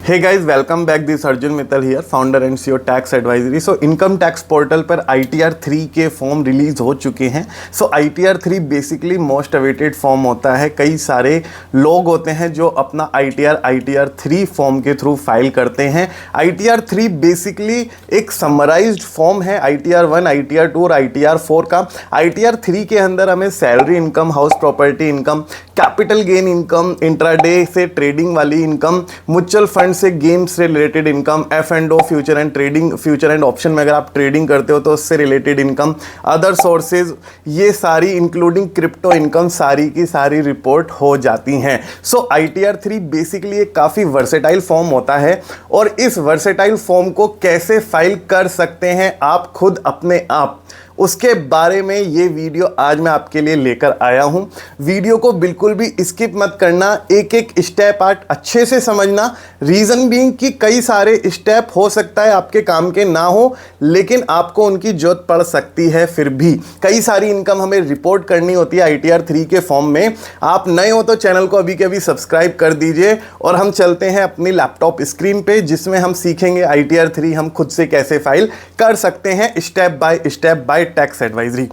Hey guys, welcome back. This Arjun Mittal here, founder and CEO tax advisory. So income tax portal पर ITR 3 के form release हो चुके हैं। So ITR 3 basically most awaited form होता है। कई सारे लोग होते हैं जो अपना ITR 3 फॉर्म के थ्रू फाइल करते हैं। ITR 3 बेसिकली एक समराइज्ड फॉर्म है ITR 1, ITR 2 और ITR 4 का। ITR 3 के अंदर हमें salary income, house property income, capital gain income, intraday से ट्रेडिंग वाली इनकम, म्यूचुअल फंड से गेम्स से related income, F&O future and trading, future and option में अगर आप ट्रेडिंग करते हो तो उससे रिलेटेड इनकम, अदर सोर्सेज, ये सारी इंक्लूडिंग क्रिप्टो इनकम सारी की सारी रिपोर्ट हो जाती हैं। सो ITR 3 बेसिकली एक काफ़ी वर्सेटाइल फॉर्म होता है और इस वर्सेटाइल फॉर्म को कैसे फाइल कर सकते हैं आप खुद अपने आप, उसके बारे में ये वीडियो आज मैं आपके लिए लेकर आया हूं। वीडियो को बिल्कुल भी स्किप मत करना, एक एक स्टेप आप अच्छे से समझना। रीज़न बीइंग कि कई सारे स्टेप हो सकता है आपके काम के ना हो, लेकिन आपको उनकी जरूरत पड़ सकती है। फिर भी कई सारी इनकम हमें रिपोर्ट करनी होती है ITR 3 के फॉर्म में। आप नए हो तो चैनल को अभी के अभी सब्सक्राइब कर दीजिए और हम चलते हैं अपनी लैपटॉप स्क्रीन पे, जिसमें हम सीखेंगे ITR 3 हम खुद से कैसे फाइल कर सकते हैं step by tax advisory.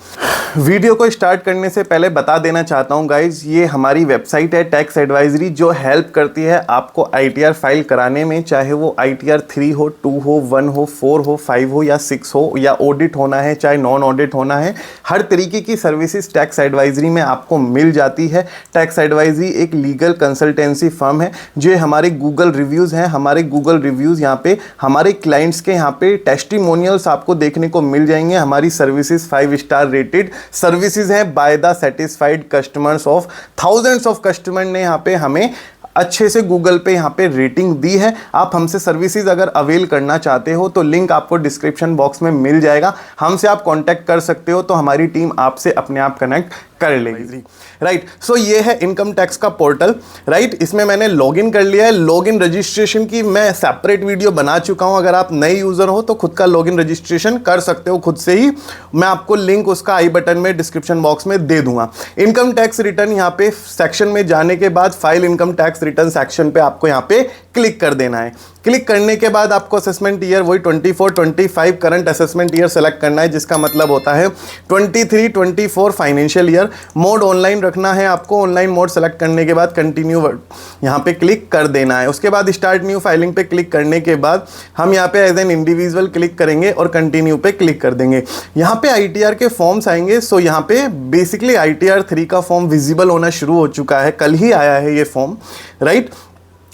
Video को स्टार्ट करने से पहले बता देना चाहता हूं गाइज, ये हमारी वेबसाइट है टैक्स एडवाइजरी, जो हेल्प करती है आपको ITR फाइल कराने में, चाहे वो ITR 3 हो, 2 हो, 1 हो, 4 हो, 5 हो या 6 हो, या ऑडिट होना है चाहे नॉन ऑडिट होना है। हर तरीके की सर्विसेज टैक्स एडवाइजरी में आपको मिल जाती है। टैक्स एडवाइजरी एक लीगल कंसल्टेंसी फर्म है। जो हमारे गूगल रिव्यूज़ हैं, हमारे गूगल रिव्यूज़ यहाँ पे हमारे क्लाइंट्स के यहाँ पे टेस्टिमोनियल्स आपको देखने को मिल जाएंगे। हमारी सर्विसेज 5 स्टार रेटेड सर्विसेज हैं by the satisfied customers of thousands of customer ने यहाँ पे हमें अच्छे से गूगल पे यहाँ पे रेटिंग दी है। आप हमसे सर्विसेज अगर अवेल करना चाहते हो तो लिंक आपको डिस्क्रिप्शन बॉक्स में मिल जाएगा। हमसे आप कांटेक्ट कर सकते हो, तो हमारी टीम आपसे अपने आप कनेक्ट कर लेगी। राइट, सो ये है इनकम टैक्स का पोर्टल। राइट, इसमें मैंने लॉगिन कर लिया है। लॉगिन रजिस्ट्रेशन की मैं सेपरेट वीडियो बना चुका हूं। अगर आप नए यूजर हो तो खुद का लॉगिन रजिस्ट्रेशन कर सकते हो खुद से ही। मैं आपको लिंक उसका आई बटन में डिस्क्रिप्शन बॉक्स में दे दूंगा। इनकम टैक्स रिटर्न यहाँ पे सेक्शन में जाने के बाद file income tax return section पे आपको यहाँ पे क्लिक कर देना है। क्लिक करने के बाद आपको असेसमेंट ईयर वही 24-25 करंट असेसमेंट ईयर सेलेक्ट करना है, जिसका मतलब होता है 23-24 फाइनेंशियल ईयर। मोड ऑनलाइन रखना है आपको। ऑनलाइन मोड सेलेक्ट करने के बाद कंटिन्यू यहाँ पे क्लिक कर देना है। उसके बाद स्टार्ट न्यू फाइलिंग पे क्लिक करने के बाद हम यहाँ पे एज एन इंडिविजुअल क्लिक करेंगे और कंटिन्यू पे क्लिक कर देंगे। यहाँ पे ITR के फॉर्म्स आएंगे। सो यहाँ पे बेसिकली ITR 3 का फॉर्म विजिबल होना शुरू हो चुका है, कल ही आया है ये फॉर्म। राइट,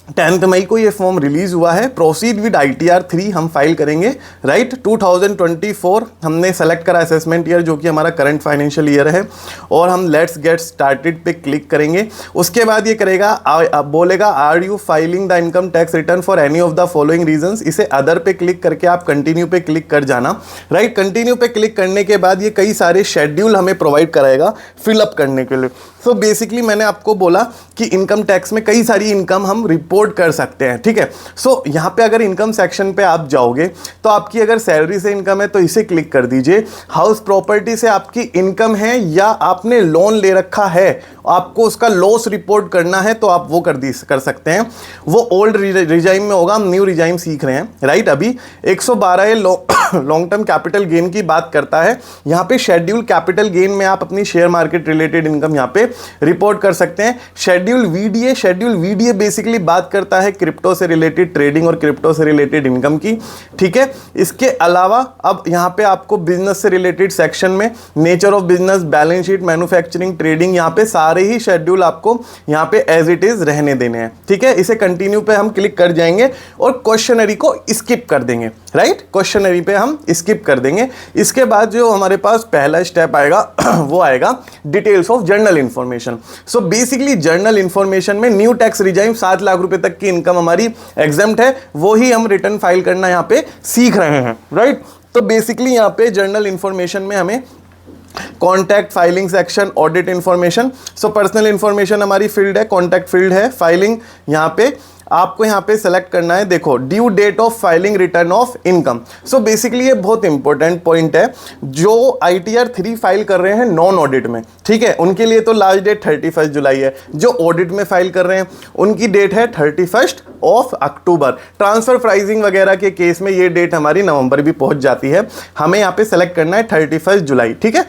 10 मई को ये फॉर्म रिलीज हुआ है। प्रोसीड विद ITR 3 हम फाइल करेंगे। राइट, 2024 हमने सेलेक्ट करा असेसमेंट ईयर, जो कि हमारा करंट फाइनेंशियल ईयर है, और हम लेट्स गेट स्टार्टेड पे क्लिक करेंगे। उसके बाद ये करेगा, बोलेगा are you filing the income tax return for any of the following reasons. इसे अदर पे क्लिक करके आप कंटिन्यू पे क्लिक कर जाना। राइट, कंटिन्यू पे क्लिक करने के बाद ये कई सारे शेड्यूल हमें प्रोवाइड कराएगा फिलअप करने के लिए। सो बेसिकली मैंने आपको बोला कि इनकम टैक्स में कई सारी इनकम हम रिपोर्ट कर सकते हैं। ठीक है, सो यहाँ पे अगर इनकम सेक्शन पे आप जाओगे तो आपकी अगर सैलरी से इनकम है तो इसे क्लिक कर दीजिए। हाउस प्रॉपर्टी से आपकी इनकम है या आपने लोन ले रखा है, आपको उसका लॉस रिपोर्ट करना है तो आप वो कर सकते हैं। वो ओल्ड रिजाइम में होगा, हम न्यू रिजाइम सीख रहे हैं। राइट, अभी 112 लॉन्ग टर्म कैपिटल गेन की बात करता है। यहाँ पे शेड्यूल कैपिटल गेन में आप अपनी शेयर मार्केट रिलेटेड इनकम यहाँ पे रिपोर्ट कर सकते हैं। शेड्यूल VDA बेसिकली बात करता है क्रिप्टो से रिलेटेड ट्रेडिंग और क्रिप्टो से रिलेटेड इनकम की। ठीक है, इसके अलावा अब यहाँ पे आपको बिजनेस से रिलेटेड सेक्शन में nature of business, balance sheet, manufacturing, trading, यहाँ पे सारे ही शेड्यूल आपको यहाँ पे एज इट इज रहने देने हैं। ठीक है, इसे कंटिन्यू पे हम क्लिक कर जाएंगे और क्वेश्चनरी को स्किप कर देंगे। राइट, क्वेश्चनरी पे हम स्किप कर देंगे। इसके बाद जो हमारे पास पहला स्टेप आएगा वो आएगा details of journal information. So basically journal information में न्यू टैक्स रिजाइम 7 लाख रुपए तक की इनकम हमारी एग्जेम्प्ट है, वो ही हम रिटर्न फाइल करना यहाँ पे सीख रहे हैं। राइट, तो बेसिकली यहाँ पे जर्नल इंफॉर्मेशन में हमें contact, filing section, audit information. So personal information हमारी फील्ड है, कॉन्टैक्ट फील्ड है, फाइलिंग यहाँ पे आपको यहाँ पे सेलेक्ट करना है, देखो due date of filing return of income. So basically ये बहुत इंपॉर्टेंट पॉइंट है, जो ITR 3 फाइल कर रहे हैं नॉन ऑडिट में, ठीक है, उनके लिए तो लास्ट डेट 31 जुलाई है। जो ऑडिट में फाइल कर रहे हैं उनकी डेट है 31 अक्टूबर। ट्रांसफर प्राइसिंग वगैरह के केस में ये डेट हमारी नवंबर भी पहुंच जाती है। हमें यहाँ पे सेलेक्ट करना है 31 जुलाई, ठीक है।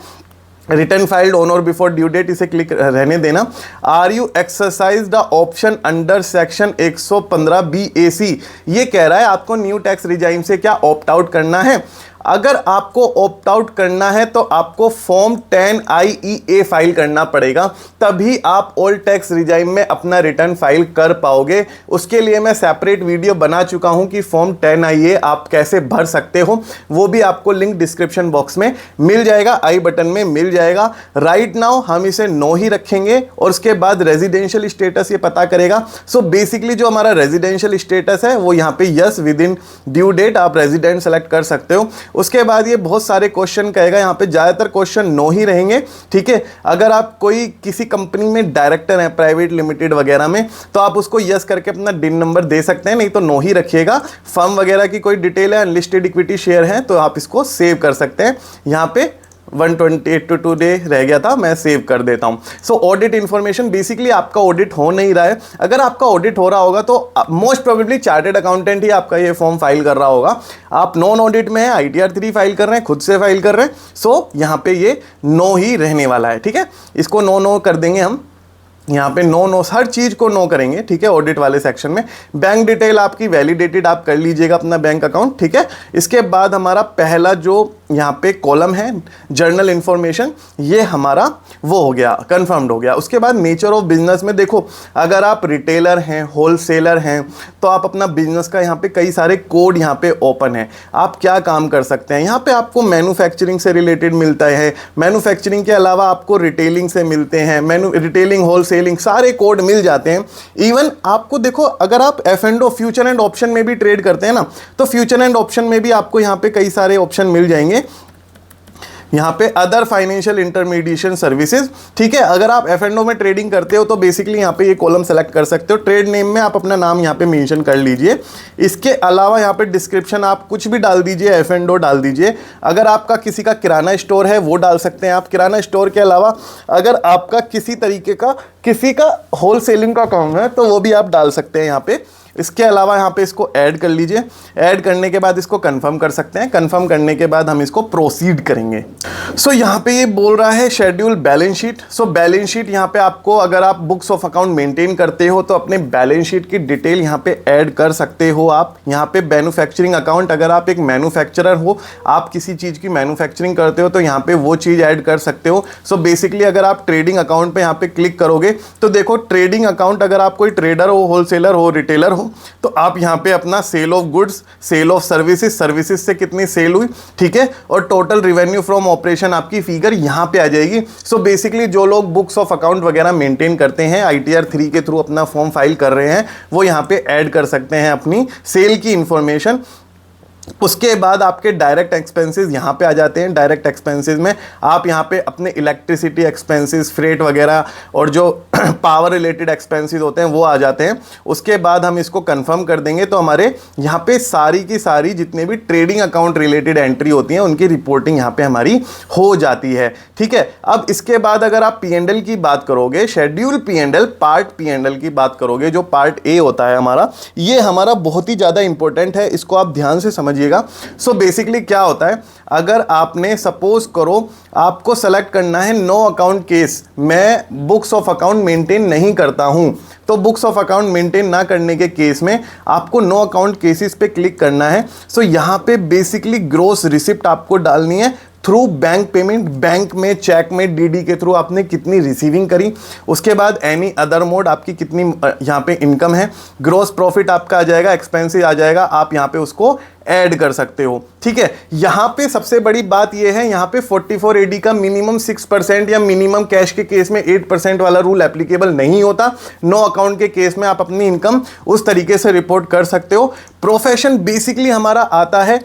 Return filed on or before due date, इसे क्लिक रहने देना। Are you exercise the option under section 115 BAC, ये कह रहा है आपको न्यू टैक्स रिजाइम से क्या ऑप्ट आउट करना है। अगर आपको ऑप्ट आउट करना है तो आपको फॉर्म 10 IEA फाइल करना पड़ेगा, तभी आप ओल्ड टैक्स रिजाइम में अपना रिटर्न फाइल कर पाओगे। उसके लिए मैं सेपरेट वीडियो बना चुका हूं कि फॉर्म 10 IEA आप कैसे भर सकते हो, वो भी आपको लिंक डिस्क्रिप्शन बॉक्स में मिल जाएगा, आई बटन में मिल जाएगा। राइट नाउ हम इसे नो ही रखेंगे और उसके बाद रेजिडेंशियल स्टेटस ये पता करेगा। सो बेसिकली जो हमारा रेजिडेंशियल स्टेटस है वो यहाँ पे yes within due date आप रेजिडेंट सेलेक्ट कर सकते हो। उसके बाद ये बहुत सारे क्वेश्चन कहेगा, यहाँ पे ज्यादातर क्वेश्चन नो ही रहेंगे, ठीक है। अगर आप कोई किसी कंपनी में डायरेक्टर हैं प्राइवेट लिमिटेड वगैरह में, तो आप उसको यस करके अपना डिन नंबर दे सकते हैं, नहीं तो नो ही रखिएगा। फर्म वगैरह की कोई डिटेल है, अनलिस्टेड इक्विटी शेयर है, तो आप इसको सेव कर सकते हैं। यहाँ पे 128 डे रह गया था, मैं सेव कर देता हूं। सो ऑडिट इंफॉर्मेशन, बेसिकली आपका ऑडिट हो नहीं रहा है। अगर आपका ऑडिट हो रहा होगा तो मोस्ट प्रोबेबली चार्टेड अकाउंटेंट ही आपका ये फॉर्म फाइल कर रहा होगा। आप नॉन ऑडिट में है, ITR 3 फाइल कर रहे हैं, खुद से फाइल कर रहे हैं, सो यहां पे ये नो ही रहने वाला है, ठीक है। इसको नो कर देंगे हम, यहाँ पे नो हर चीज को नो करेंगे, ठीक है। ऑडिट वाले सेक्शन में बैंक डिटेल आपकी वैलिडेटेड आप कर लीजिएगा अपना बैंक अकाउंट, ठीक है। इसके बाद हमारा पहला जो यहाँ पे कॉलम है जर्नल इंफॉर्मेशन, ये हमारा वो हो गया, कंफर्म्ड हो गया। उसके बाद नेचर ऑफ बिजनेस में देखो, अगर आप रिटेलर हैं, होलसेलर हैं, तो आप अपना बिजनेस का यहाँ पे कई सारे कोड यहाँ पे ओपन है, आप क्या काम कर सकते हैं। यहाँ पे आपको मैन्युफैक्चरिंग से रिलेटेड मिलता है, मैन्युफैक्चरिंग के अलावा आपको रिटेलिंग से मिलते हैं, रिटेलिंग होलसेलिंग सारे कोड मिल जाते हैं। इवन आपको देखो, अगर आप F&O फ्यूचर एंड ऑप्शन में भी ट्रेड करते हैं ना, तो फ्यूचर एंड ऑप्शन में भी आपको यहाँ पे कई सारे ऑप्शन मिल जाएंगे। यहाँ पे अदर फाइनेंशियल इंटरमीडिएशन सर्विसेज, ठीक है। अगर आप F&O में ट्रेडिंग करते हो तो बेसिकली यहाँ पे ये कॉलम सेलेक्ट कर सकते हो। ट्रेड नेम में आप अपना नाम यहाँ पे मेंशन कर लीजिए। इसके अलावा यहाँ पे डिस्क्रिप्शन आप कुछ भी डाल दीजिए, F&O डाल दीजिए। अगर आपका किसी का किराना स्टोर है वो डाल सकते हैं आप। किराना स्टोर के अलावा अगर आपका किसी तरीके का किसी का होलसेलिंग का काम है तो वो भी आप डाल सकते हैं यहाँ पे। इसके अलावा यहाँ पे इसको ऐड कर लीजिए। ऐड करने के बाद इसको कंफर्म कर सकते हैं। कंफर्म करने के बाद हम इसको प्रोसीड करेंगे। सो यहाँ पे ये बोल रहा है schedule balance sheet. So balance sheet यहाँ पे आपको, अगर आप बुक्स ऑफ अकाउंट मेंटेन करते हो तो अपने बैलेंस शीट की डिटेल यहाँ पे ऐड कर सकते हो आप। यहाँ पे मैन्युफैक्चरिंग अकाउंट, अगर आप एक मैन्युफैक्चरर हो, आप किसी चीज़ की मैन्युफैक्चरिंग करते हो तो यहाँ पे वो चीज़ ऐड कर सकते हो। सो बेसिकली अगर आप ट्रेडिंग अकाउंट पे यहाँ पे क्लिक करोगे तो देखो ट्रेडिंग अकाउंट, अगर आप कोई ट्रेडर हो, होलसेलर हो, रिटेलर हो, तो आप यहाँ पे अपना sale of goods, sale of services, services से कितनी सेल हुई, ठीक है, और टोटल रिवेन्यू फ्रॉम ऑपरेशन आपकी फिगर यहाँ पे आ जाएगी। सो बेसिकली जो लोग बुक्स ऑफ अकाउंट वगैरह मेंटेन करते हैं, ITR 3 के थ्रू अपना फॉर्म फाइल कर रहे हैं, वो यहाँ पे ऐड कर सकते हैं अपनी सेल की इंफॉर्मेशन। उसके बाद आपके डायरेक्ट एक्सपेंसेस यहाँ पे आ जाते हैं। डायरेक्ट एक्सपेंसेस में आप यहाँ पे अपने इलेक्ट्रिसिटी एक्सपेंसेस, फ्रेट वगैरह और जो पावर रिलेटेड एक्सपेंसेस होते हैं वो आ जाते हैं। उसके बाद हम इसको कंफर्म कर देंगे तो हमारे यहाँ पे सारी की सारी जितने भी ट्रेडिंग अकाउंट रिलेटेड एंट्री होती हैं उनकी रिपोर्टिंग यहाँ पे हमारी हो जाती है, ठीक है। अब इसके बाद अगर आप P&L की बात करोगे, शेड्यूल P&L, पार्ट P&L की बात करोगे, जो पार्ट A होता है हमारा, ये हमारा बहुत ही ज़्यादा इंपॉर्टेंट है, इसको आप ध्यान से समझिएगा। सो बेसिकली क्या होता है, अगर आपने सपोज करो आपको सेलेक्ट करना है नो अकाउंट केस, मैं बुक्स ऑफ अकाउंट मेंटेन नहीं करता हूं, तो बुक्स ऑफ अकाउंट मेंटेन ना करने के केस में आपको नो अकाउंट केसेस पे क्लिक करना है। सो यहां पे बेसिकली ग्रॉस रिसिप्ट आपको डालनी है थ्रू बैंक पेमेंट, बैंक में, चेक में, DD के थ्रू आपने कितनी रिसीविंग करी। उसके बाद एनी अदर मोड आपकी कितनी यहाँ पे इनकम है, ग्रॉस प्रॉफिट आपका आ जाएगा, एक्सपेंसेस आ जाएगा, आप यहाँ पे उसको ऐड कर सकते हो, ठीक है। यहाँ पे सबसे बड़ी बात ये है, यहाँ पे 44 AD का मिनिमम 6% या मिनिमम कैश के केस में 8% वाला रूल एप्लीकेबल नहीं होता। नो अकाउंट के केस में आप अपनी इनकम उस तरीके से रिपोर्ट कर सकते हो। प्रोफेशन बेसिकली हमारा आता है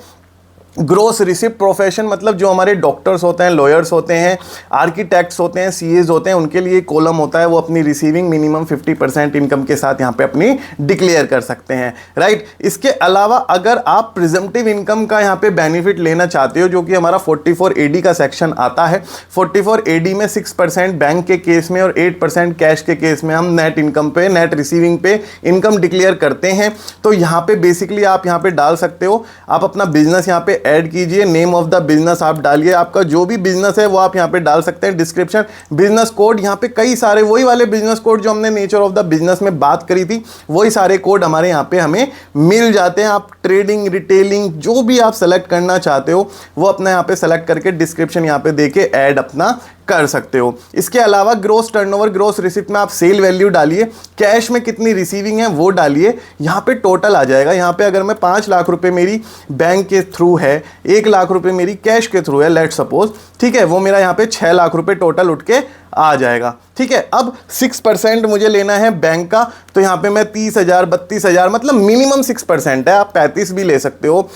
ग्रोस रिसिप्ट प्रोफेशन मतलब जो हमारे डॉक्टर्स होते हैं, लॉयर्स होते हैं, आर्किटेक्ट्स होते हैं, सीएज होते हैं, उनके लिए कॉलम होता है, वो अपनी रिसीविंग मिनिमम 50% इनकम के साथ यहाँ पे अपनी डिक्लेयर कर सकते हैं, राइट। इसके अलावा अगर आप प्रिजम्पटिव इनकम का यहाँ पे बेनिफिट लेना चाहते हो, जो कि हमारा 44 AD का सेक्शन आता है, 44 AD में 6% बैंक के केस में और 8% कैश के केस में हम नेट इनकम पे, नेट रिसीविंग पे इनकम डिक्लेयर करते हैं। तो यहाँ पे बेसिकली आप यहाँ पे डाल सकते हो, आप अपना बिजनेस यहाँ पे ऐड कीजिए, नेम ऑफ द बिजनेस आप डालिए, आपका जो भी बिजनेस है वो आप यहाँ पे डाल सकते हैं, डिस्क्रिप्शन, बिजनेस कोड, यहाँ पे कई सारे वही वाले बिजनेस कोड जो हमने नेचर ऑफ द बिजनेस में बात करी थी, वही सारे कोड हमारे यहाँ पे हमें मिल जाते हैं। आप ट्रेडिंग, रिटेलिंग जो भी आप सेलेक्ट करना चाहते हो वो अपना यहाँ पे सेलेक्ट करके डिस्क्रिप्शन यहाँ पे देके ऐड अपना कर सकते हो। इसके अलावा ग्रोस टर्नओवर, ग्रोस रिसिप्ट में आप सेल वैल्यू डालिए, कैश में कितनी रिसीविंग है वो डालिए, यहाँ पे टोटल आ जाएगा। यहाँ पे अगर मैं 5 लाख रुपए मेरी बैंक के थ्रू है, 1 लाख रुपए मेरी कैश के थ्रू है, लेट सपोज, ठीक है, वो मेरा यहाँ पे 6 लाख रुपए टोटल उठ के आ जाएगा, ठीक है। अब 6% मुझे लेना है बैंक का, तो यहाँ पे मैं 30,000, 32,000, मतलब मिनिमम 6% है, आप 35 भी ले सकते हो,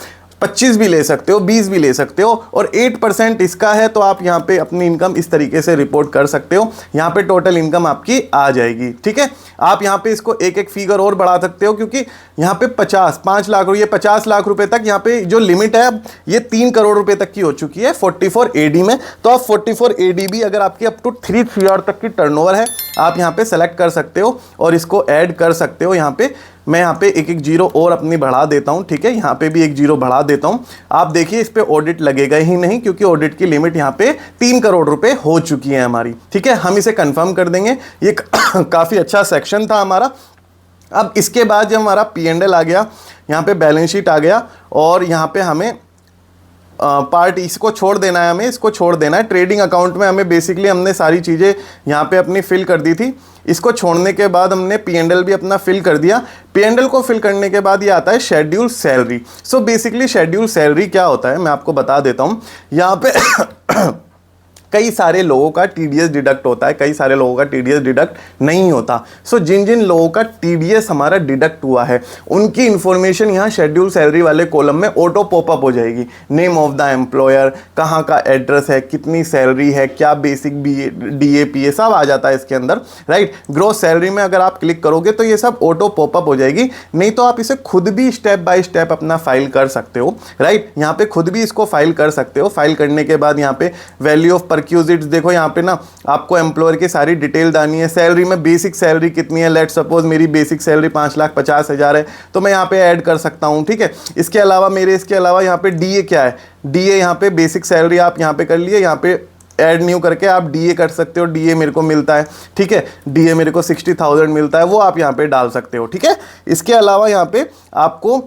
25 भी ले सकते हो, 20 भी ले सकते हो, और 8% इसका है, तो आप यहाँ पे अपनी इनकम इस तरीके से रिपोर्ट कर सकते हो। यहाँ पे टोटल इनकम आपकी आ जाएगी, ठीक है। आप यहाँ पे इसको एक एक फिगर और बढ़ा सकते हो, क्योंकि यहाँ पे 5 लाख रुपये, 50 लाख रुपए तक यहाँ पे जो लिमिट है, अब ये 3 करोड़ रुपए तक की हो चुकी है 44 AD में। तो आप 44 AD भी अगर आपकी अप टू 3 CR तक की टर्नओवर है, आप यहाँ पे सेलेक्ट कर सकते हो और इसको ऐड कर सकते हो। यहाँ पे मैं यहाँ पे एक जीरो और अपनी बढ़ा देता हूँ, ठीक है, यहाँ पे भी एक जीरो बढ़ा देता हूँ। आप देखिए इस पे ऑडिट लगेगा ही नहीं, क्योंकि ऑडिट की लिमिट यहाँ पे 3 करोड़ रुपए हो चुकी है हमारी, ठीक है। हम इसे कंफर्म कर देंगे, ये काफ़ी अच्छा सेक्शन था हमारा। अब इसके बाद जब हमारा P&L आ गया, यहाँ पे बैलेंस शीट आ गया, और यहाँ पे हमें पार्ट इसको छोड़ देना है, हमें इसको छोड़ देना है। ट्रेडिंग अकाउंट में हमें बेसिकली हमने सारी चीज़ें यहाँ पे अपनी फिल कर दी थी। इसको छोड़ने के बाद हमने P&L भी अपना फिल कर दिया। P&L को फिल करने के बाद ये आता है schedule salary. So basically schedule salary क्या होता है मैं आपको बता देता हूँ। यहाँ पे कई सारे लोगों का TDS डिडक्ट होता है, कई सारे लोगों का TDS डिडक्ट नहीं होता। सो जिन जिन लोगों का TDS हमारा डिडक्ट हुआ है, उनकी इंफॉर्मेशन यहाँ शेड्यूल सैलरी वाले कॉलम में ऑटो पॉपअप हो जाएगी। नेम ऑफ द एम्प्लॉयर, कहाँ का एड्रेस है, कितनी सैलरी है, क्या बेसिक DAP है, सब आ जाता है इसके अंदर, राइट। ग्रोस सैलरी में अगर आप क्लिक करोगे तो ये सब ऑटो पॉपअप हो जाएगी, नहीं तो आप इसे खुद भी स्टेप बाय स्टेप अपना फाइल कर सकते हो, राइट। यहाँ पे खुद भी इसको फाइल कर सकते हो। फाइल करने के बाद यहाँ पे वैल्यू ऑफ परक्यूजिट्स देखो, यहाँ पे ना आपको एम्प्लॉयर की सारी डिटेल डालनी है। सैलरी में बेसिक सैलरी कितनी है, लेट सपोज मेरी बेसिक सैलरी 5,50,000 है, तो मैं यहाँ पे ऐड कर सकता हूँ, ठीक है। इसके अलावा यहाँ पे DA क्या है, DA यहाँ पे बेसिक सैलरी आप यहाँ पे कर लिए, यहाँ पे ऐड न्यू करके आप DA कर सकते हो। DA मेरे को मिलता है, ठीक है, DA मेरे को 60,000 मिलता है, वो आप यहाँ पे डाल सकते हो, ठीक है। इसके अलावा यहाँ पे आपको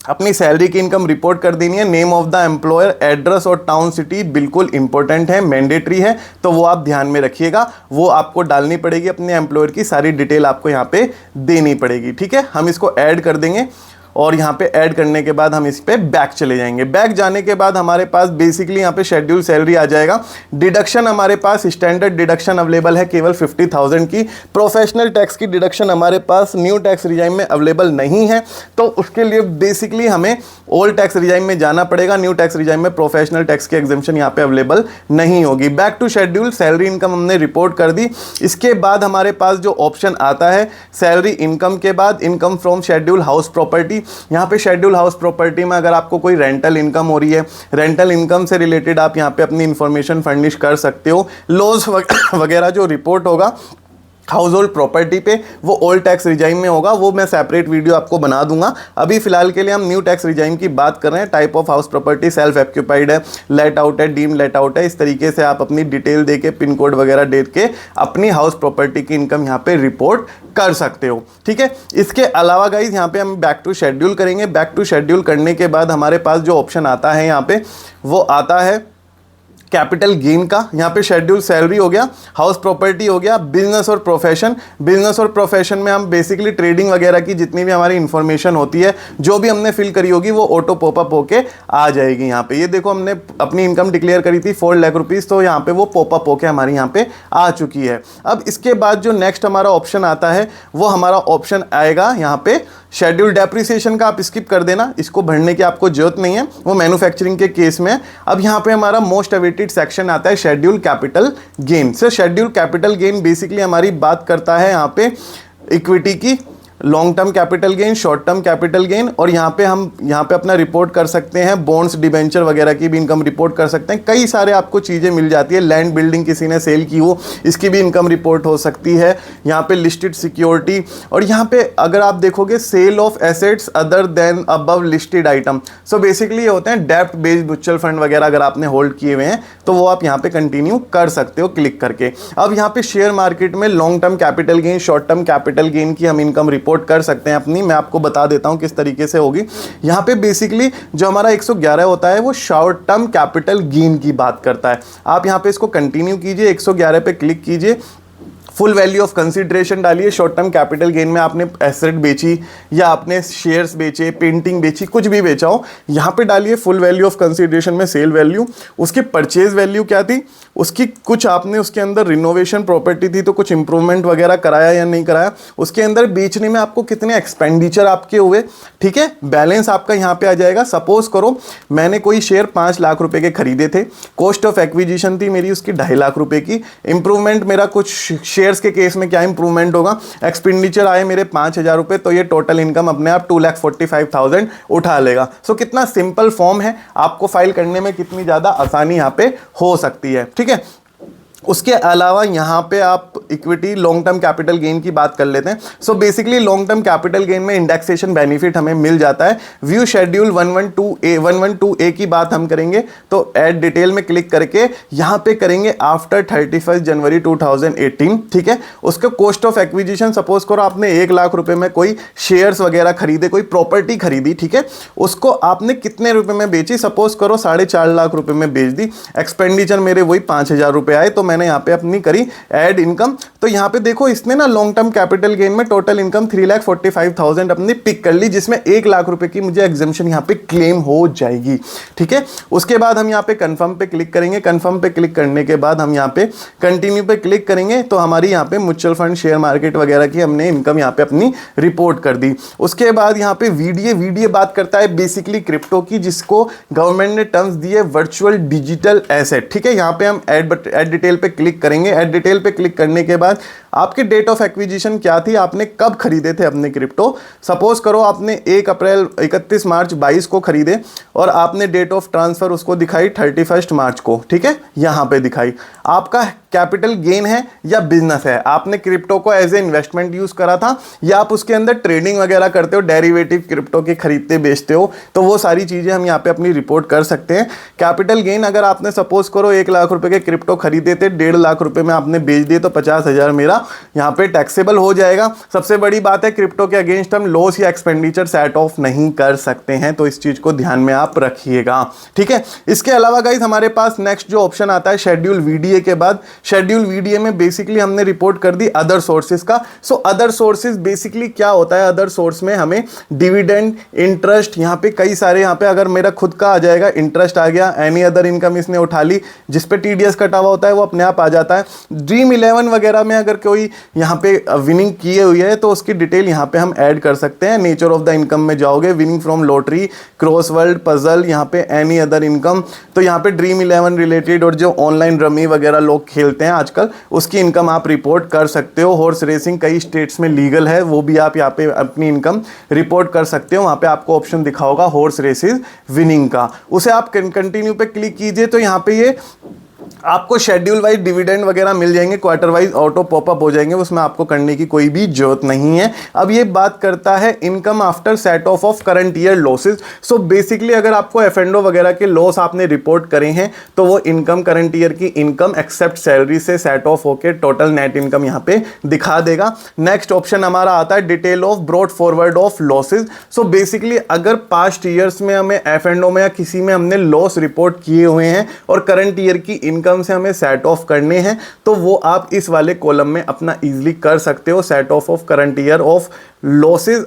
अपनी सैलरी की इनकम रिपोर्ट कर देनी है। Name of the employer, address और टाउन सिटी बिल्कुल इंपॉर्टेंट है, मैंडेटरी है, तो वो आप ध्यान में रखिएगा, वो आपको डालनी पड़ेगी। अपने एम्प्लॉयर की सारी डिटेल आपको यहाँ पे देनी पड़ेगी, ठीक है। हम इसको ऐड कर देंगे, और यहाँ पे ऐड करने के बाद हम इस पे बैक चले जाएंगे। बैक जाने के बाद हमारे पास बेसिकली यहाँ पे शेड्यूल सैलरी आ जाएगा। डिडक्शन हमारे पास स्टैंडर्ड डिडक्शन अवेलेबल है केवल 50,000 की। प्रोफेशनल टैक्स की डिडक्शन हमारे पास न्यू टैक्स रिजाइम में अवेलेबल नहीं है, तो उसके लिए बेसिकली हमें ओल्ड टैक्स रिजाइम में जाना पड़ेगा। न्यू टैक्स रिजाइम में प्रोफेशनल टैक्स की एग्जेम्पशन यहाँ पे अवेलेबल नहीं होगी। Back to schedule salary income हमने रिपोर्ट कर दी। इसके बाद हमारे पास जो ऑप्शन आता है सैलरी इनकम के बाद income from schedule house property. यहाँ पे शेड्यूल हाउस प्रॉपर्टी में अगर आपको कोई रेंटल इनकम हो रही है, रेंटल इनकम से रिलेटेड आप यहाँ पे अपनी इंफॉर्मेशन फर्निश कर सकते हो। लॉस वगैरह जो रिपोर्ट होगा हाउस होल्ड प्रॉपर्टी पे, वो ओल्ड टैक्स रिजाइम में होगा, वो मैं सेपरेट वीडियो आपको बना दूंगा। अभी फिलहाल के लिए हम न्यू टैक्स रिजाइम की बात कर रहे हैं। Type of house property self occupied है, लेट आउट है, डीम लेट आउट है। इस तरीके से आप अपनी डिटेल दे के, पिन कोड वगैरह दे के अपनी हाउस प्रॉपर्टी की इनकम यहाँ पे रिपोर्ट कर सकते हो, ठीक है। इसके अलावा गाइज यहाँ पे हम बैक टू शेड्यूल करेंगे। बैक टू शेड्यूल करने के बाद हमारे पास जो ऑप्शन आता है यहाँ पे, वो आता है कैपिटल गेन का, यहाँ पे शेड्यूल सैलरी हो गया, हाउस प्रॉपर्टी हो गया, बिजनेस और प्रोफेशन। बिजनेस और प्रोफेशन में हम बेसिकली ट्रेडिंग वगैरह की जितनी भी हमारी इंफॉर्मेशन होती है, जो भी हमने फिल करी होगी वो ऑटो पॉपअप होके आ जाएगी यहाँ पे। ये देखो हमने अपनी इनकम डिक्लेयर करी थी 4 लाख रुपीस, तो यहाँ पे वो पॉपअप होके हमारी यहाँ पे आ चुकी है। अब इसके बाद जो नेक्स्ट हमारा ऑप्शन आता है वो हमारा ऑप्शन आएगा यहाँ पे शेड्यूल डेप्रिसिएशन का। आप स्किप कर देना, इसको भरने की आपको जरूरत नहीं है, वो मैन्युफैक्चरिंग के केस में। अब यहाँ पे हमारा मोस्ट अवेटेड सेक्शन आता है schedule capital gain. Sir schedule capital gain basically हमारी बात करता है यहाँ पे इक्विटी की, long term capital gain, short term capital gain, और यहाँ पे हम यहाँ पे अपना रिपोर्ट कर सकते हैं बॉन्ड्स, डिबेंचर वगैरह की भी इनकम रिपोर्ट कर सकते हैं। कई सारे आपको चीज़ें मिल जाती है। लैंड बिल्डिंग किसी ने सेल की हो, इसकी भी इनकम रिपोर्ट हो सकती है। यहाँ पे लिस्टेड सिक्योरिटी, और यहाँ पे अगर आप देखोगे sale of assets other than above listed item. So basically ये होते हैं डेप्ट बेस्ड म्यूचुअल फंड वगैरह अगर आपने होल्ड किए हुए हैं तो वो आप यहाँ पे कंटिन्यू कर सकते हो क्लिक करके। अब यहाँ पे शेयर मार्केट में long term capital gain, short term capital gain की हम इनकम रिपोर्ट कर सकते हैं अपनी। मैं आपको बता देता हूं किस तरीके से होगी। यहां पे बेसिकली जो हमारा 111 होता है वो शॉर्ट टर्म कैपिटल गेन की बात करता है। आप यहां पे इसको कंटिन्यू कीजिए, 111 पे क्लिक कीजिए, फुल वैल्यू ऑफ कंसिडरेशन डालिए। शॉर्ट टर्म कैपिटल गेन में आपने एसेट बेची या आपने शेयर्स बेचे, पेंटिंग बेची, कुछ भी बेचा हो, यहाँ पे डालिए फुल वैल्यू ऑफ कंसिडरेशन में सेल वैल्यू। उसकी परचेज वैल्यू क्या थी, उसकी कुछ आपने उसके अंदर रिनोवेशन प्रॉपर्टी थी तो कुछ इंप्रूवमेंट वगैरह कराया या नहीं कराया, उसके अंदर बेचने में आपको कितने एक्सपेंडिचर आपके हुए, ठीक है। बैलेंस आपका यहाँ पे आ जाएगा। सपोज करो मैंने कोई शेयर 5 लाख रुपए के खरीदे थे, कॉस्ट ऑफ एक्विजिशन थी मेरी उसकी 2.5 लाख रुपए की, इंप्रूवमेंट मेरा कुछ शेयर्स के केस में क्या इंप्रूवमेंट होगा, एक्सपेंडिचर आए मेरे 5,000 रुपए, तो ये टोटल इनकम अपने आप 2,45,000 उठा लेगा। सो कितना सिंपल फॉर्म है, आपको फाइल करने में कितनी ज़्यादा आसानी यहाँ पे हो सकती है, ठीक है। उसके अलावा यहाँ पे आप equity long term capital gain की बात कर लेते हैं। So basically long term capital gain में इंडेक्सेशन बेनिफिट हमें मिल जाता है। व्यू शेड्यूल 112A की बात हम करेंगे तो ऐड डिटेल में क्लिक करके यहाँ पे करेंगे आफ्टर 31 जनवरी 2018, ठीक है। उसका कॉस्ट ऑफ एक्विजिशन, सपोज करो आपने 1 लाख रुपए में कोई शेयर्स वगैरह खरीदे, कोई प्रॉपर्टी खरीदी, ठीक है, उसको आपने कितने रुपए में बेची, सपोज करो 4.5 लाख रुपए में बेच दी, एक्सपेंडिचर मेरे वही 5,000 रुपए आए, तो मैंने यहाँ पे अपनी करी ऐड इनकम। तो यहाँ पे देखो इसने ना लॉन्ग टर्म कैपिटल गेन में टोटल इनकम 3,45,000 अपनी पिक कर ली, जिसमें 1 लाख रुपए की मुझे एग्जेम्पशन यहाँ पे क्लेम हो जाएगी, ठीक है। उसके बाद हम यहाँ पे कंफर्म पे क्लिक करेंगे। कंफर्म पे क्लिक करने के बाद हम यहाँ पे कंटिन्यू पे क्लिक करेंगे तो हमारी यहाँ पे म्यूचुअल फंड, शेयर मार्केट वगैरह की हमने इनकम यहाँ पे अपनी रिपोर्ट कर दी। उसके बाद यहाँ पे वीडीए बात करता है बेसिकली क्रिप्टो की, जिसको गवर्नमेंट ने टर्म्स दिए वर्चुअल डिजिटल एसेट, ठीक है। यहाँ पे हम ऐड डिटेल पे क्लिक करेंगे। ऐड डिटेल पे क्लिक करने के बाद आपकी डेट ऑफ एक्विजिशन क्या थी, आपने कब खरीदे थे अपने क्रिप्टो। सपोज करो आपने 31 मार्च 22 को खरीदे और आपने डेट ऑफ ट्रांसफर उसको दिखाई 31 मार्च को, ठीक है, यहां पे दिखाई। आपका कैपिटल गेन है या बिजनेस है, आपने क्रिप्टो को एज ए इन्वेस्टमेंट यूज करा था या आप उसके अंदर ट्रेडिंग वगैरह करते हो, डेरिवेटिव क्रिप्टो के खरीदते बेचते हो, तो वो सारी चीजें हम यहाँ पे अपनी रिपोर्ट कर सकते हैं। कैपिटल गेन अगर आपने सपोज करो 1 लाख रुपए के क्रिप्टो खरीदे थे, 1.5 लाख रुपए में आपने बेच दिए, तो 50,000 मेरा यहाँ पे टैक्सेबल हो जाएगा। सबसे बड़ी बात है क्रिप्टो के अगेंस्ट हम लॉस या एक्सपेंडिचर सेट ऑफ नहीं कर सकते हैं, तो इस चीज को ध्यान में आप रखिएगा, ठीक है। इसके अलावा गाइस हमारे पास नेक्स्ट जो ऑप्शन आता है शेड्यूल वीडीए के बाद, शेड्यूल वीडीए में बेसिकली हमने रिपोर्ट कर दी अदर सोर्सेज का। सो अदर सोर्सेज बेसिकली क्या होता है, अदर सोर्स में हमें डिविडेंड, इंटरेस्ट, यहाँ पे कई सारे, यहाँ पे अगर मेरा खुद का आ जाएगा, इंटरेस्ट आ गया, एनी अदर इनकम इसने उठा ली, जिसपे टीडीएस कटा हुआ होता है वो अपने आप आ जाता है। ड्रीम 11 वगैरह में अगर कोई यहाँ पे विनिंग किए हुई है तो उसकी डिटेल यहाँ पे हम ऐड कर सकते हैं। नेचर ऑफ द इनकम में जाओगे, winning from lottery, crossword, puzzle, यहाँ पे एनी अदर इनकम, तो यहाँ पे ड्रीम 11 रिलेटेड और जो ऑनलाइन रमी वगैरह लोग खेलते हैं आजकल, उसकी इनकम आप रिपोर्ट कर सकते हो। हॉर्स रेसिंग कई स्टेट्स में लीगल है, वो भी आप यहाँ पे अपनी इनकम रिपोर्ट कर सकते हो। वहाँ पे आपको ऑप्शन दिखा होगा हॉर्स रेसिस विनिंग का, उसे आप कंटिन्यू पे क्लिक कीजिए तो यहाँ पे ये आपको शेड्यूल वाइज डिविडेंड वगैरह मिल जाएंगे, क्वार्टर वाइज ऑटो पॉपअप हो जाएंगे, उसमें आपको करने की कोई भी जरूरत नहीं है। अब ये बात करता है income after set of current year losses. So basically अगर आपको एफ&ओ वगैरह के लॉस आपने रिपोर्ट करे हैं तो वो इनकम करंट ईयर की इनकम एक्सेप्ट सैलरी से सेट ऑफ होकर टोटल नेट इनकम यहाँ पे दिखा देगा। नेक्स्ट ऑप्शन हमारा आता है detail of brought forward of losses. So basically अगर पास्ट ईयर्स में हमें एफ&ओ में या किसी में हमने लॉस रिपोर्ट किए हुए हैं और करंट ईयर की इनकम से हमें सेट ऑफ करने हैं तो वो आप इस वाले कॉलम में अपना इजीली कर सकते हो। Set of current year of losses,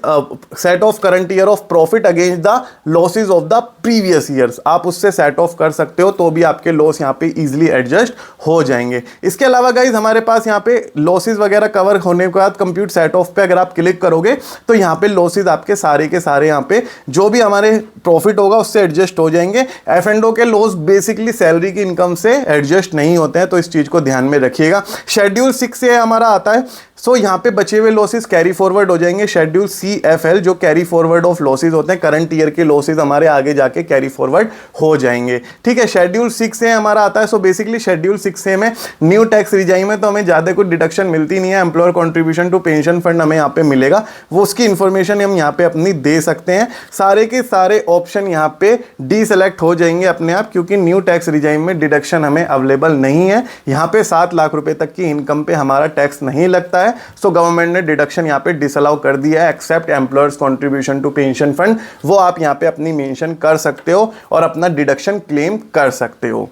set of current year of profit against the losses of the previous years, आप उससे सेट ऑफ कर सकते हो तो भी आपके लॉस यहाँ पे इजीली एडजस्ट हो जाएंगे। इसके अलावा गाइज हमारे पास यहाँ पे लॉसेज वगैरह कवर होने के बाद कंप्यूट सेट ऑफ पे अगर आप क्लिक करोगे तो यहाँ पे लॉसेज आपके सारे के सारे यहाँ पे जो भी हमारे प्रॉफिट होगा उससे एडजस्ट हो जाएंगे। एफ&ओ के लॉस बेसिकली सैलरी की इनकम से एडजस्ट नहीं होते हैं, तो इस चीज को ध्यान में रखिएगा। शेड्यूल 6 से हमारा आता है, सो यहाँ पे बचे हुए लॉसेस कैरी फॉरवर्ड हो जाएंगे। शेड्यूल CFL जो कैरी फॉरवर्ड ऑफ लॉसेस होते हैं, करंट ईयर के लॉसेस हमारे आगे जाके कैरी फॉरवर्ड हो जाएंगे। ठीक है, शेड्यूल 6 से हमारा आता है। सो बेसिकली शेड्यूल 6 से में न्यू टैक्स रिजाइम है तो हमें ज्यादा कुछ डिडक्शन मिलती नहीं है। Employer contribution to pension fund हमें यहाँ पे मिलेगा, वो उसकी इंफॉर्मेशन हम यहाँ पे अपनी दे सकते हैं। सारे के सारे ऑप्शन यहाँ पे डीसेलेक्ट हो जाएंगे अपने आप, क्योंकि न्यू टैक्स रिजाइम में डिडक्शन हमें अवेलेबल नहीं है। यहाँ पे 7 लाख रुपए तक की इनकम पे हमारा टैक्स नहीं लगता है। सो गवर्नमेंट ने डिडक्शन यहाँ पे डिसअलाउ कर दिया है, except employers contribution to pension fund, वो आप यहाँ पे अपनी मेंशन कर सकते हो और अपना डिडक्शन क्लेम कर सकते हो।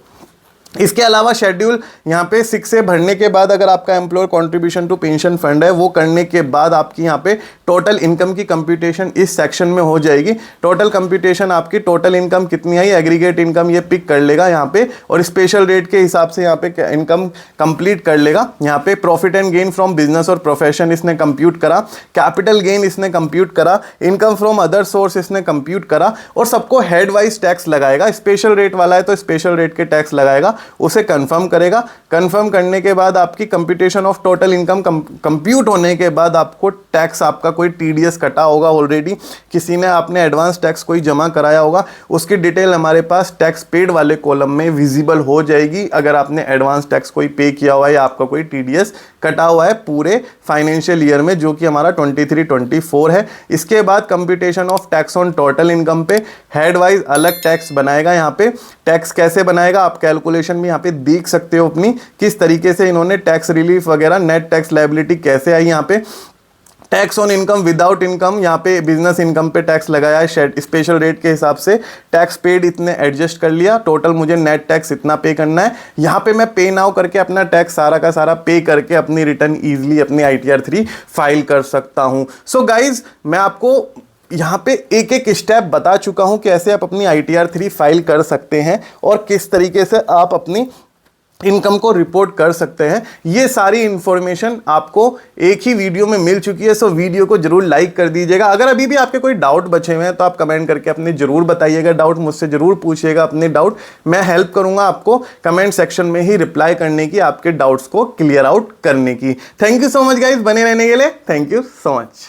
इसके अलावा शेड्यूल यहाँ पे 6 से भरने के बाद अगर आपका employer contribution to pension fund है वो करने के बाद आपकी यहाँ पे टोटल इनकम की कंप्यूटेशन इस सेक्शन में हो जाएगी। टोटल कंप्यूटेशन आपकी टोटल इनकम कितनी आई, एग्रीगेट इनकम ये पिक कर लेगा यहाँ पे और स्पेशल रेट के हिसाब से यहाँ पे इनकम कंप्लीट कर लेगा। यहाँ पे profit and gain from business और प्रोफेशन इसने कंप्यूट करा, कैपिटल गेन इसने कंप्यूट करा, इनकम फ्रॉम अदर सोर्स इसने कंप्यूट करा और सबको हेड वाइज टैक्स लगाएगा। स्पेशल रेट वाला है तो स्पेशल रेट के टैक्स लगाएगा, उसे कंफर्म करेगा। कंफर्म करने के बाद आपकी computation of total income compute होने के बाद आपको टैक्स आपका कोई टीडीएस कटा होगा, ऑलरेडी किसी ने आपने एडवांस टैक्स कोई जमा कराया होगा, उसकी डिटेल हमारे पास टैक्स पेड वाले कॉलम में विजिबल हो जाएगी। अगर आपने एडवांस टैक्स कोई पे किया हुआ है या आपका कोई टीडीएस कटा हुआ है पूरे फाइनेंशियल ईयर में, जो कि हमारा 23-24 है। इसके बाद computation of tax on total income पे हेड वाइज अलग टैक्स बनाएगा। यहाँ पे टैक्स कैसे बनाएगा आप कैलकुलेशन भी यहाँ पे देख सकते हो अपनी, किस तरीके से इन्होंने टैक्स रिलीफ वगैरह, नेट टैक्स लायबिलिटी कैसे आई। यहाँ पे tax on income without income, यहाँ पे बिजनेस इनकम पे टैक्स लगाया है स्पेशल रेट के हिसाब से, टैक्स पेड इतने एडजस्ट कर लिया, टोटल मुझे नेट टैक्स इतना पे करना है। यहाँ पे मैं पे नाउ करके अपना टैक्स सारा का सारा पे करके अपनी रिटर्न इजीली अपनी ITR 3 फाइल कर सकता हूँ। सो गाइज मैं आपको यहाँ पे एक एक स्टेप बता चुका हूँ कैसे आप अपनी ITR 3 फाइल कर सकते हैं और किस तरीके से आप अपनी इनकम को रिपोर्ट कर सकते हैं। ये सारी इंफॉर्मेशन आपको एक ही वीडियो में मिल चुकी है। सो वीडियो को जरूर लाइक कर दीजिएगा। अगर अभी भी आपके कोई डाउट बचे हुए हैं तो आप कमेंट करके अपने जरूर बताइएगा, डाउट मुझसे जरूर पूछिएगा अपने डाउट, मैं हेल्प करूंगा आपको कमेंट सेक्शन में ही रिप्लाई करने की, आपके डाउट्स को क्लियर आउट करने की। Thank you so much guys, बने रहने के लिए थैंक यू सो मच।